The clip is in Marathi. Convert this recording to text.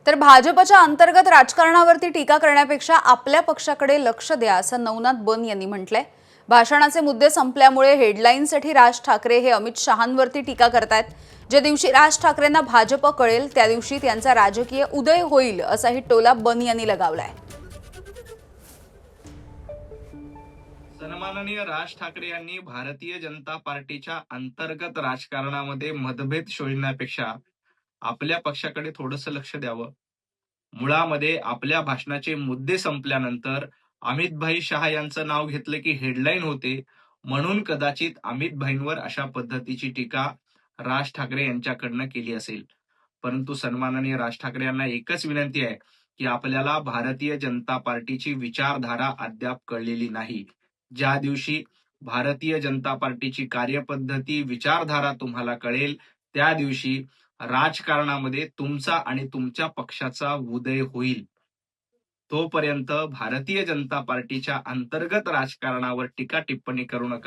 तर भाजपच्या अंतर्गत राजकारणावरती टीका करण्यापेक्षा आपल्या पक्षाकडे लक्ष द्या असं नवनाथ बन यांनी म्हटलंय। भाषणाचे मुद्दे संपल्यामुळे हेडलाईनसाठी राज ठाकरे हे अमित शहांवरती टीका करतायत। ज्या दिवशी राज ठाकरेंना भाजप कळेल त्या दिवशी त्यांचा राजकीय उदय होईल असाही टोला बन यांनी लगावलाय। सन्माननीय राज ठाकरे यांनी भारतीय जनता पार्टीच्या अंतर्गत राजकारणामध्ये मतभेद शोधण्यापेक्षा आपल्या पक्षाकडे थोडंसं लक्ष द्यावं। मुळामध्ये आपल्या भाषणाचे मुद्दे संपल्यानंतर अमितभाई शहा यांचं नाव घेतलं की हेडलाईन होते, म्हणून कदाचित अमितभाईंवर अशा पद्धतीची टीका राज ठाकरे यांच्याकडनं केली असेल। परंतु सन्माननीय राज ठाकरे यांना एकच विनंती आहे की आपल्याला भारतीय जनता पार्टीची विचारधारा अद्याप कळलेली नाही। ज्या दिवशी भारतीय जनता पार्टीची कार्यपद्धती, विचारधारा तुम्हाला कळेल त्या दिवशी राजकारणामध्ये तुमचा आणि तुमच्या पक्षाचा उदय होईल। तोपर्यंत भारतीय जनता पार्टीच्या अंतर्गत राजकारणावर टीका टिप्पणी करू नका।